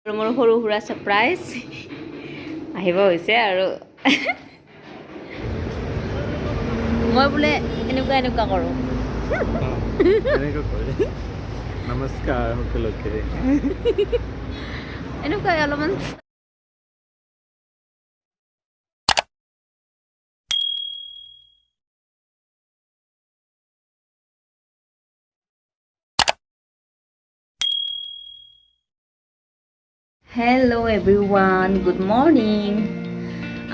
মোৰ সৰু সুৰা সাৰপ্ৰাইজ আহিব হৈছে আৰু মই বোলে এনেকুৱা কৰোঁ নমস্কাৰ সকলোকে এনেকুৱা অলপমান হেল্ল' এভৰিৱান গুড মৰ্ণিং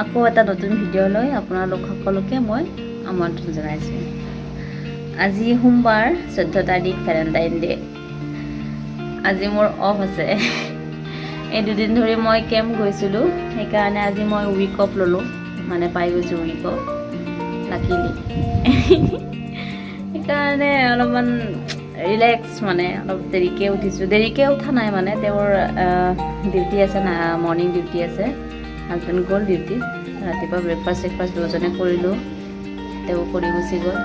আকৌ এটা নতুন ভিডিঅ'লৈ আপোনালোক সকলোকে মই আমন্ত্ৰণ জনাইছোঁ আজি সোমবাৰ 14 তাৰিখ ভেলেণ্টাইন ডে আজি মোৰ অফ আছে এই দুদিন ধৰি মই কেম্প গৈছিলোঁ সেইকাৰণে আজি মই উইক অফ ল'লোঁ মানে পাই গৈছোঁ উইক অফ লাকিলি সেইকাৰণে অলপমান ৰিলেক্স মানে অলপ দেৰিকৈ উঠিছোঁ দেৰিকৈ উঠা নাই মানে তেওঁৰ ডিউটি আছে না মৰ্ণিং ডিউটি আছে হাজবেণ্ড গ'ল ডিউটি ৰাতিপুৱা ব্ৰেকফাষ্ট দুজনে কৰিলোঁ তেওঁ কৰি গুচি গ'ল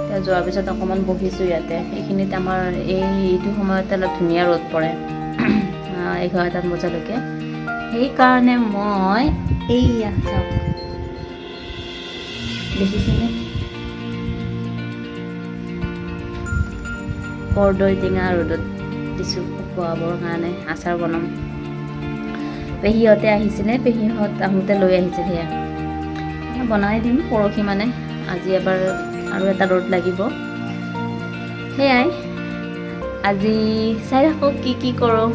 তেওঁ যোৱাৰ পিছত অকণমান বহিছোঁ ইয়াতে এইখিনিত আমাৰ এইটো সময়তে অলপ ধুনীয়া ৰ'দ পৰে 11টা বজালৈকে সেইকাৰণে মই এইয়া চাওক দেখিছেনে কৰ্দৈ টেঙা ৰ'দত দিছোঁ খুৱাবৰ কাৰণে আচাৰ বনাম পেহীহঁতে আহিছিলে পেহীহঁত আহোঁতে লৈ আহিছে সেয়া বনাই দিম পৰহি মানে আজি এবাৰ আৰু এটা ৰ'দ লাগিব সেয়াই আজি চাই থাকক কি কৰোঁ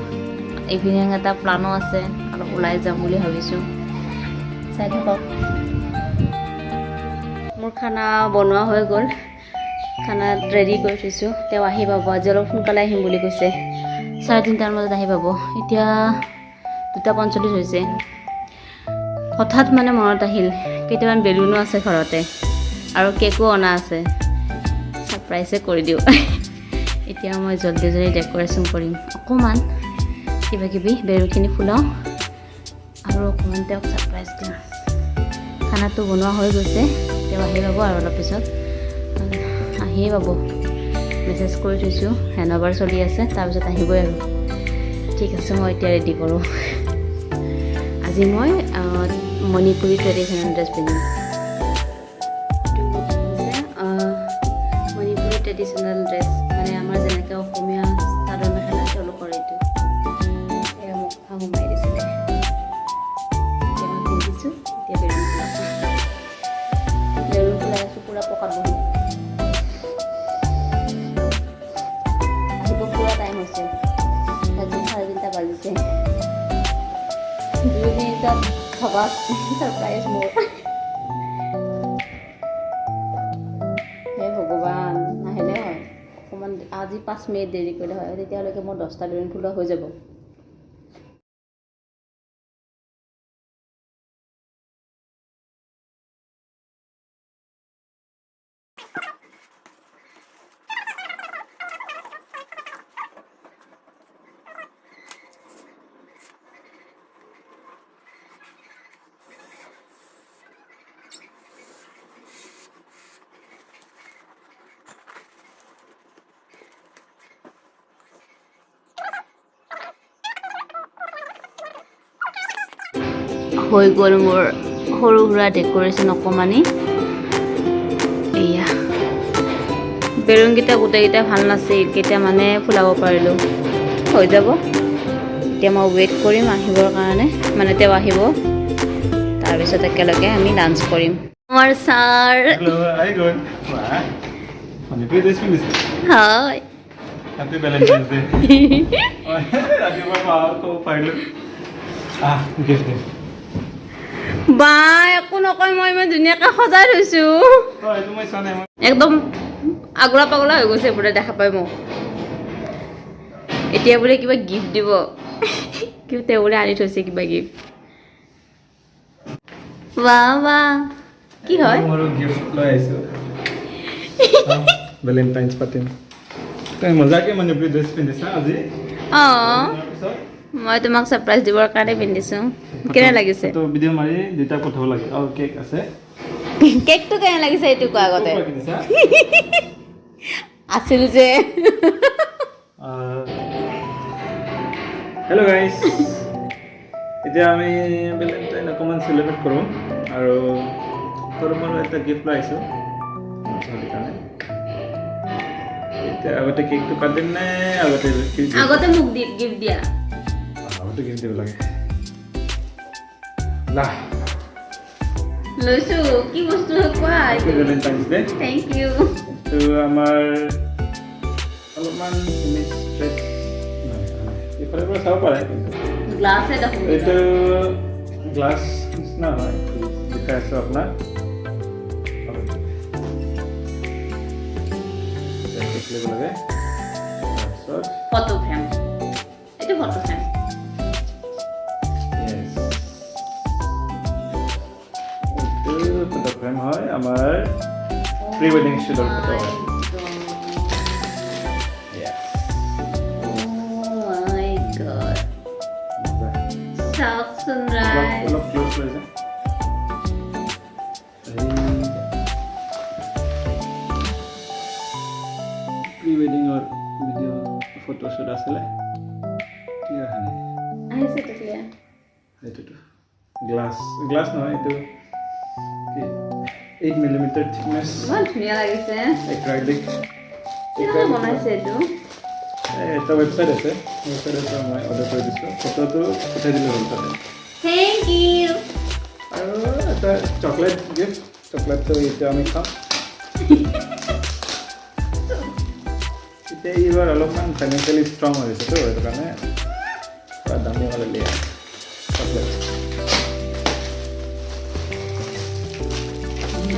ইভিনিং এটা প্লানো আছে অলপ ওলাই যাম বুলি ভাবিছোঁ চাই থাকক মোৰ খানা বনোৱা হৈ গ'ল খানা ৰেডি কৰি থৈছোঁ তেওঁ আহি পাব আজি অলপ সোনকালে আহিম বুলি কৈছে 3:30 বজাত আহি পাব এতিয়া 2:45 হৈছে হঠাৎ মানে মনত আহিল কেইটামান বেলুনো আছে ঘৰতে আৰু কেকো অনা আছে ছাৰপ্ৰাইজে কৰি দিওঁ এতিয়া মই জলদি ডেক'ৰেশ্যন কৰিম অকণমান কিবাকিবি বেলুনখিনি ফুলাওঁ আৰু অকণমান তেওঁক ছাৰপ্ৰাইজ দিওঁ খানাটো বনোৱা হৈ গৈছে তেওঁ আহি পাব আৰু অলপ পিছত আহিয়ে পাব মেছেজ কৰি থৈছোঁ হেণ্ডঅভাৰ চলি আছে তাৰপিছত আহিবই আৰু ঠিক আছে মই এতিয়া ৰেডি কৰোঁ আজি মই মণিপুৰী ট্ৰেডিশ্যনেল ড্ৰেছ পিন্ধিম মণিপুৰী ট্ৰেডিশ্যনেল ড্ৰেছ মানে আমাৰ যেনেকৈ অসমীয়া চাদৰ মেখেলা তেওঁলোকৰ এইটো এয়া মোক সোমাই দিছিলে এতিয়া মই পিন্ধিছোঁ এতিয়া বেলুন ফুলাই আছোঁ পূৰা পকাত বহি টাইম হৈছে আজি 3:30 বাজিছে 2 মিনিটত থকা ছাৰপ্ৰাইজ মোৰ হে ভগৱান নাহিলে হয় অকণমান আজি 5 মিনিট দেৰি কৰিলে হয় তেতিয়ালৈকে মোৰ 10টা বেলুন ফুলোৱা হৈ যাব হৈ গ'ল মোৰ সৰু সুৰা ডেক'ৰেশ্যন অকণমানি এয়া বেলুনকেইটা গোটেইকেইটা ভাল নাছিল কেইটা মানে ফুলাব পাৰিলোঁ হৈ যাব এতিয়া মই ৱেইট কৰিম আহিবৰ কাৰণে মানে তেওঁ আহিব তাৰপিছত একেলগে আমি লাঞ্চ কৰিম আমাৰ ছাৰ হয় Happy Valentine's Day. বা একো নকয় মই ইমান ধুনীয়াকৈ সজাই থৈছোঁ একদম আগলা পাগলা হৈ গৈছে বোলে দেখা পাই মোক এতিয়া বোলে কিবা গিফ্ট দিব তেওঁ বোলে আনি থৈছে কিবা গিফ্ট বা কি হয় ভেলেণ্টাইন্স পাতিম তই মজাকে মণিপুৰী ড্ৰেছ পিন্ধিছা আজি অঁ মই তোমাক ছাৰপ্ৰাইজ দিবৰ কাৰণে পিন্ধিছোঁ কেনে লাগিছে তো ভিডিঅ' মাৰি দুটা পঠাব লাগে আৰু কেক আছে কেকটো কেনে লাগিছে এইটো কোৱা আগতে আছিল যে হেল্ল' গাইজ এতিয়া আমি ভেলেণ্টাইন অকণমান চেলিব্ৰেট কৰোঁ আৰু সৰু মৰু এটা গিফ্ট লৈ আহিছোঁ ছোৱালীৰ কাৰণে এতিয়া আগতে কেকটো কাটিম নে আগতে আগতে মোক গিফ্ট দিয়া আগতে গিফ্ট দিব লাগে লাহ লৈছো কি বস্তু কোৱা ভেলেণ্টাইন্স ডে থেংক ইউ তো আমাৰ অলপমান ইমেজ ষ্ট্ৰেচ এইফালে পৰা চাব পাৰে কিন্তু গ্লাছ এটা এইটো গ্লাছ নিচিনা হয় দেখাই আছোঁ আপোনাক লিখিব লাগে তাৰপিছত ফটো ফ্ৰেম এইটো ফটো ফ্ৰেম এইটো ফটো ফ্ৰেম হয় আমাৰ প্ৰি ৱেডিং শ্বুটৰ ফটো হয় অলপ ক্ল'জ লৈ যায় প্ৰি ৱেডিঙৰ ভিডিঅ' ফটোশ্বুট আছিলে ঠিক আছে নে এইটোতো গ্লাছ নহয় এইটো 8mm thickness ইমান ধুনীয়া লাগিছে এক্ৰাইলিক কেনেকৈ বনাইছে এইটো এটা ৱেবছাইট আছে ৱেবছাইটৰ পৰা মই অৰ্ডাৰ কৰি দিছোঁ ফটোটো পঠাই দিলে হ'ল তাতে থেংক ইউ আৰু এটা চকলেট গিফ্ট চকলেটটো এতিয়া আমি খাম এতিয়া এইবাৰ অলপমান ফাইনেন্সিয়েলি ষ্ট্ৰং হৈছেতো সেইটো কাৰণে পুৰা দামী হ'লে লিয়া চকলেট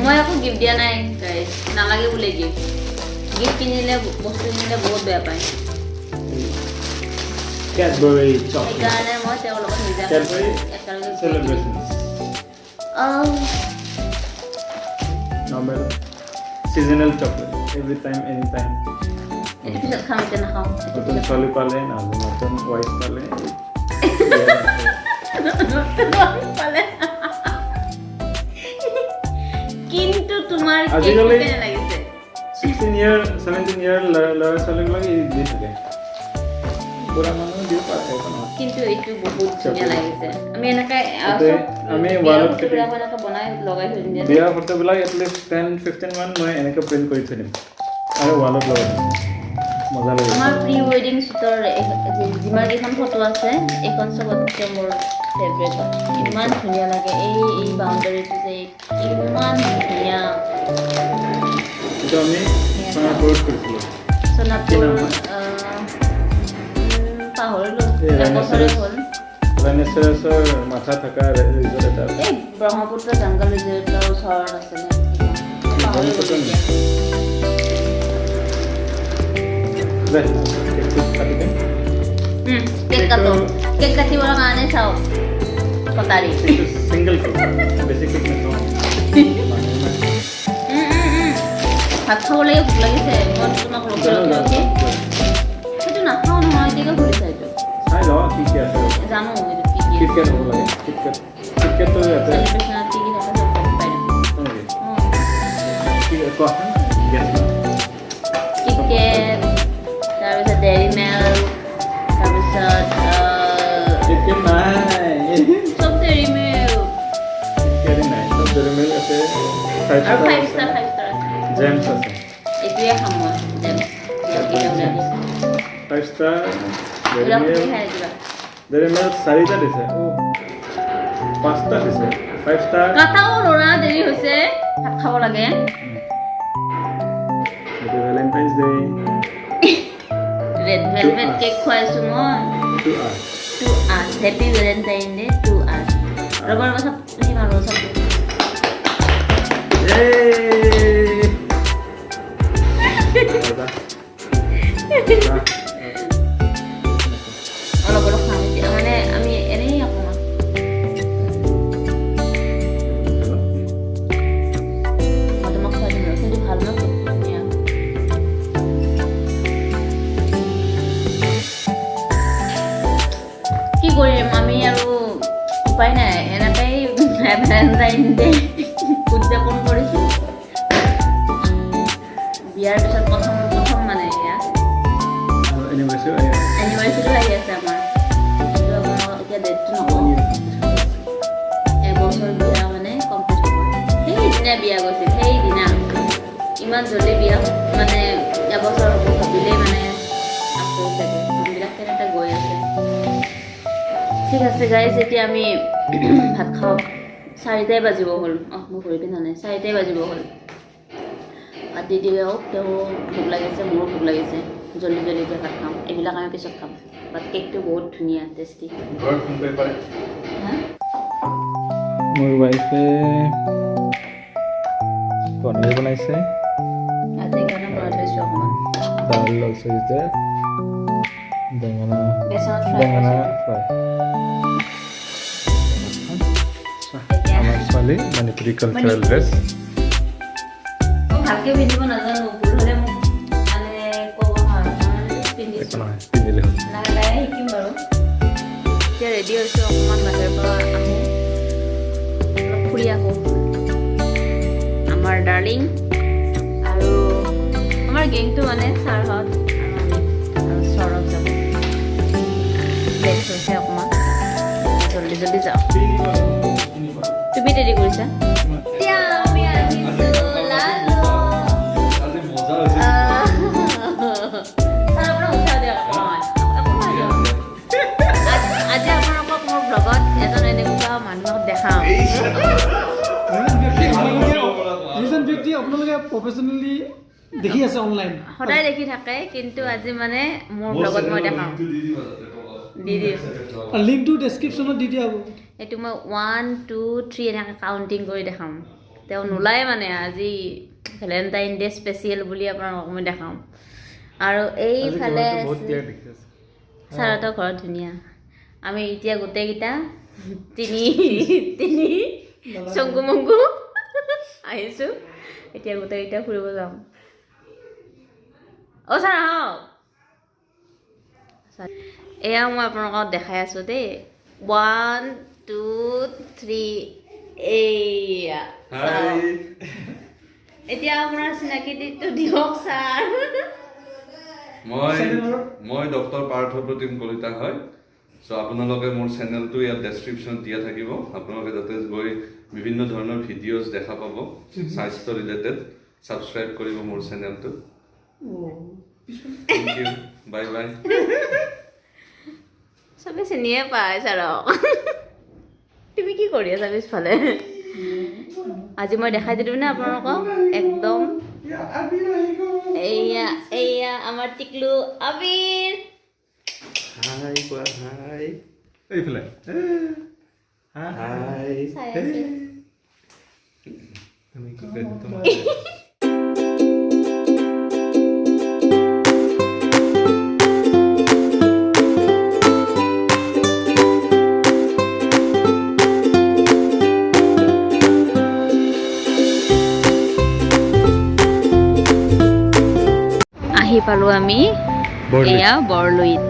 মই একো গিফ্ট দিয়া নাই গাইজ নালাগে বোলে গিফ্ট কিনিলে বস্তু কিনিলে বহুত বেয়া পায় Cadbury chocolate. সেইকাৰণে মই তেওঁৰ লগত নিজে Cadbury একেলগে celebrations. Normal seasonal chocolate. Every time, anytime. এইটো পিছত খাম এতিয়া নাখাওঁ নতুন ছোৱালী পালে নহ'লে নতুন ৱাইফ পালে কিন্তু তোমাৰ আজিকালি কেনে লাগিছে 16 year 17 year ল'ৰা ছোৱালীবিলাক দি থাকে পুৰা মানুহ দিব পাৰে কিন্তু এইটো বহুত ধুনীয়া লাগিছে আমি এনেকৈ আমি ৱালত বনাই লগাই থৈ দিম বিয়া ফটোবিলাক এটলিষ্ট 10-15 মান মই এনেকৈ প্ৰিণ্ট কৰি থৈ দিম আৰু ৱালত লগাই দিম মজা লাগে আমাৰ প্ৰি ৱেডিং শ্বুটৰ যিমান কেইখন ফটো আছে এইখন চবতকৈ মোৰ ফেভৰেট হয় ইমান ধুনীয়া লাগে এই বাউণ্ডাৰীটো যে ইমান ধুনীয়া এইটো আমি সোণাপুৰত কৰিছিলোঁ সোণাপুৰ পাহৰিলোঁ এবছৰে হ'ল ৰাইনেচেৰাছৰ মাথা থকা ৰিজৰ্ট এটা এই ব্ৰহ্মপুত্ৰ জংগল ৰিজৰ্টৰ ওচৰত আছিলে পাহৰি গ'লোঁ এতিয়া কেক কাটো কেক কাটিবৰ কাৰণে চাওক কটাৰী চিংগল কেক বেছি কেক নাখাওঁ ভাত খাবলৈ ভোক লাগিছে মই তোমাক ৰখি সেইটো নাখাওঁ নহয় এতিয়া ঘূৰিছে এইটো চাই লওঁ কি কি আছে জানো এইটো কি কি কিটকেট হ'ব লাগে কিটকেটটো ইয়াতে চেলিব্ৰেশ্যনত কি কি থাকে চব গম পাই কোৱাচোন গেছ কিটকেট তাৰপিছত ডেইৰী মিল্ক তাৰপিছত কিটকেট নাই চব ডেইৰী মিল্ক কিটকেট নাই চব ডেইৰী মিল্ক আছে আৰু 5 ষ্টাৰ আছে জেমছ আছে এইটোৱে খাম মই জেমছ 5 ষ্টাৰ ডেইৰী মিল্ক 4টা দিছে 5টা দিছে 5 ষ্টাৰ কাটাও ল'ৰা দেৰি হৈছে ভাত খাব লাগে Happy Valentine's Day red velvet cake খুৱাইছোঁ মই to us. to us happy valentine day to us rubber বছৰ সি মাৰো সব Yay! অলপ অলপ খাম এতিয়া মানে আমি এনেই অকণমান মই তোমাক খুৱাই দিম কিন্তু ভাল ন ধুনীয়া কি কৰিম আমি আৰু উপায় নাই এনেকৈ ভেলেণ্টাইন ডে উদযাপন কৰিছোঁ বিয়াৰ পিছত প্ৰথম মানে এয়া এনিভাৰ্চাৰীও আহি আছে আমাৰ এতিয়া ডেটটো নকওঁ বিয়া গৈছিল সেইদিনা ইমান জলদি বিয়া মানে এবছৰ হ'ব ভাবিলেই মানে আকৌ চাগে মনবিলাক কেনেকৈ গৈ আছে ঠিক আছে গাইজ এতিয়া আমি ভাত খাওঁ 4টাই বাজিব হ'ল মোৰ ঘূৰি পিন্ধা নাই 4টাই বাজিব হ'ল ভাত দি দিলে হওক তেওঁ ভোক লাগিছে মোৰো ভোক লাগিছে জলদি জলদিকৈ ভাত খাম এইবিলাক আমি পিছত খাম বাট কেকটো বহুত ধুনীয়া টেষ্টি মোৰ ৱাইফে পনীৰ বনাইছে আজি কাৰণে বনাই থৈছোঁ অকণমান দাইল লৈছে যে বেঙেনা ফ্ৰাই আমাৰ ছোৱালী মণিপুৰী কালচাৰেল ড্ৰেছ ভালকৈ পিন্ধিব নাজানো ভুল হ'লে মোক মানে ক'ব পিন্ধিছোঁ পিন্ধিলে হ'ল লাহে লাহে শিকিম বাৰু এতিয়া ৰেডি হৈছোঁ অকণমান বাহিৰৰ পৰা আহোঁ অলপ ফুৰি আহোঁ আমাৰ ডাৰ্লিং আৰু আমাৰ গেংটো মানে ছাৰহঁত আৰু সৌৰভ যাব লেট হৈছে অকণমান জলদি জলদি যাওঁ তুমি দেৰি কৰিছা আজি আপোনালোকক মোৰ ব্লগত এজন এনেকুৱা মানুহক দেখাম আপোনালোকে প্ৰফেচনেলি দেখি আছে অনলাইন সদায় দেখি থাকে কিন্তু আজি মানে মোৰ ব্লগত মই দেখাম দি দিম লিংকটো ডেছক্ৰিপশ্যনত দি দিয়া হ'ব এইটো মই 1 2 3 এনেকৈ কাউণ্টিং কৰি দেখাম তেওঁ নোলায় মানে আজি ভেলেণ্টাইন ডে স্পেচিয়েল বুলি আপোনালোকক মই দেখাম আৰু এইফালে ছাৰহঁতৰ ঘৰত ধুনীয়া আমি এতিয়া গোটেইকেইটা তিনি চংকু মংকু আহিছোঁ এতিয়া গোটেইকেইটা ফুৰিব যাম অ' ছাৰ আহক এয়া মই আপোনালোকক দেখাই আছোঁ দেই 1 2 3 এয়া এতিয়া আপোনাৰ চিনাকিটো দিয়ক ছাৰ মই ডক্টৰ পাৰ্থ প্ৰতিম কলিতা হয় চ' আপোনালোকে মোৰ চেনেলটো ইয়াত ডেছক্ৰিপশ্যনত দিয়া থাকিব আপোনালোকে যাতে গৈ বিভিন্ন ধৰণৰ ভিডিঅ'জ দেখা পাব স্বাস্থ্য ৰিলেটেড ছাবস্ক্ৰাইব কৰিব মোৰ চেনেলটো থেংক ইউ বাই বাই চবে চিনিয়ে পায় ছাৰক তুমি কি কৰি আছা পিছফালে আজি মই দেখাই দিলোঁ নে আপোনালোকক একদম এয়া আমাৰ টিকলু আবিৰ হাই কোৱা হাই এইফালে হাই চাই আছে তুমি কি কৰি তোমাৰ আহি পালোঁ আমি এয়া বৰলুইত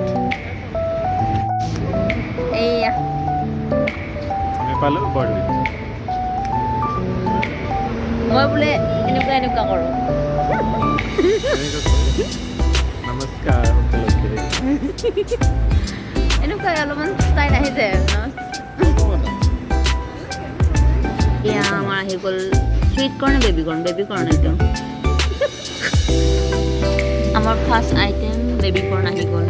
এয়া আমি পালোঁ বৰলুইত মই বোলে এনেকুৱা কৰোঁ নমস্কাৰ সকলোকে এনেকুৱা অলপমান ষ্টাইল আহি যায় ন এয়া আমাৰ আহি গ'ল চুইট কৰ্ণ বেবী কৰ্ণ এইটো আমাৰ ফাৰ্ষ্ট আইটেম বেবী কৰ্ণ আহি গ'ল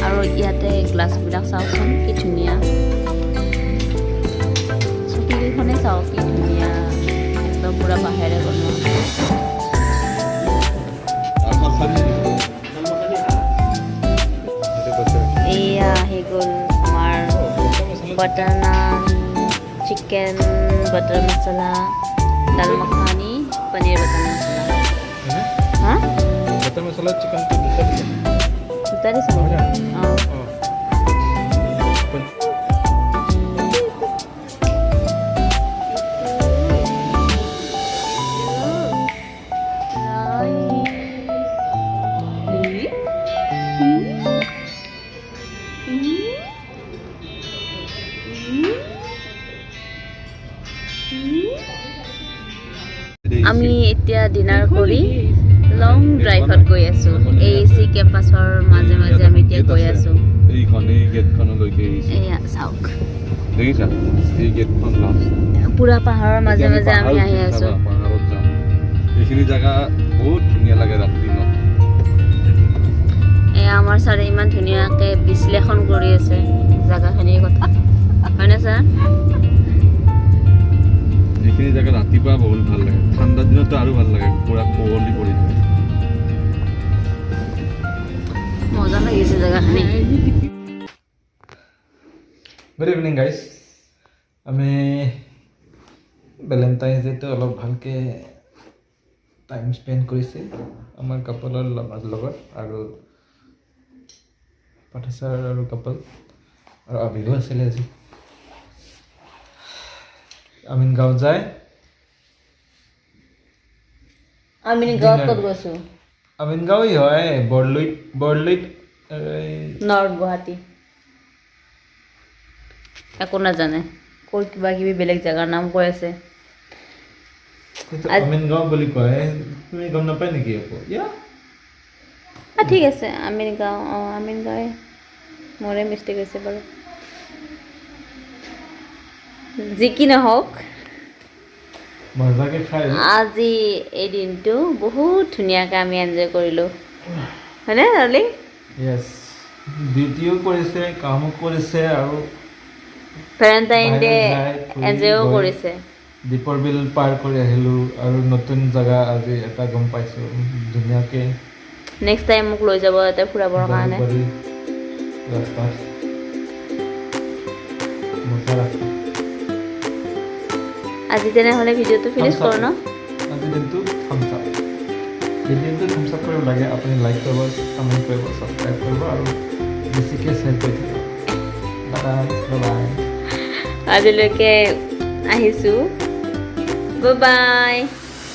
আৰু ইয়াতে গ্লাছবিলাক চাওকচোন কি ধুনীয়া চকীকেইখনে চাওক কি ধুনীয়া একদম পূৰা বাঁহেৰে বনোৱা এয়া আহি গ'ল আমাৰ বাটাৰ নান চিকেন বাটাৰ মচলা দাল মাখানি পনীৰ বাটাৰ মচলা হা বাটাৰ মচলা চিকেনটো দুটা দিছে নেকি অঁ আমি এতিয়া ডিনাৰ কৰি লং ড্ৰাইভত গৈ আছোঁ AC কেম্পাছৰ মাজে মাজে আমি এতিয়া গৈ আছোঁ এইখন এই গেটখনলৈকে আহিছে এয়া চাওক দেখিছা এই গেটখন লাষ্ট পুৰা পাহাৰৰ মাজে এতিয়া মাজে আমি পাহাৰত আহি উঠিম, আছো চাবা, পাহাৰত যাম এইখিনি জাগা বহুত ধুনীয়া লাগে ৰাতি দিনত এয়া আমাৰ ছাৰে ইমান ধুনীয়াকৈ বিশ্লেষণ কৰি আছে জেগাখিনিৰ কথা হয়নে ছাৰ এইখিনি জাগা ৰাতিপুৱা বহুত ভাল লাগে ঠাণ্ডা দিনতো আৰু ভাল লাগে পুৰা কুঁৱলী পৰি থাকে মজা লাগিছে জেগাখিনি গুড ইভিনিং গাইজ আমি ভেলেণ্টাইন্স ডে'টো অলপ ভালকৈ টাইম স্পেণ্ড কৰিছে আমাৰ কাপলৰ লগত আৰু পাৰ্থা ছাৰ আৰু কাপল আৰু আবিৰো আছিলে আজি আমিন গাঁৱত যায় আমি গাঁৱত ক'ত গৈছোঁ আমিন গাঁৱই হয় বৰলুইত নৰ্থ গুৱাহাটী একো নাজানে ক'ৰ কিবা কিবি বেলেগ জেগাৰ নাম কৈ আছে আমিন গাঁও বুলি কয় তুমি গম নাপায় নেকি আকৌ ঠিক আছে আমিন গাঁও অঁ আমিন গাঁৱে মোৰে মিষ্টেক হৈছে বাৰু যি কি নহওক মজাকৈ খাই আজি এই দিনটো বহুত ধুনীয়াকৈ আমি এনজয় কৰিলোঁ হয়নে ডাৰ্লিং য়েছ ডিউটিও কৰিছে কামো কৰিছে আৰু ভেলেণ্টাইন ডে বাহিৰত যায়, ফুৰি এনজয়ো গৈ কৰিছে দীপৰ বিল পাৰ কৰি আহিলোঁ আৰু নতুন জেগা আজি এটা গম পাইছোঁ ধুনীয়াকৈ নেক্সট টাইম মোক লৈ যাব ইয়াতে ফুৰাবৰ কাৰণে জালুকবাৰী ৰাস্তাত মজা ৰাস্তা আজি তেনেহ'লে ভিডিঅ'টো ফিনিছ কৰোঁ ন আজি দিনটো থামছ আপ ভিডিঅ'টো থামছ আপ কৰিব লাগে আপুনি লাইক কৰিব কমেণ্ট কৰিব ছাবস্ক্ৰাইব কৰিব আৰু বেছিকৈ শ্বেয়াৰ কৰি থাকিব বাই আজিলৈকে আহিছোঁ বাই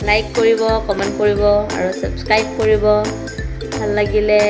লাইক কৰিব কমেণ্ট কৰিব আৰু ছাবস্ক্ৰাইব কৰিব ভাল লাগিলে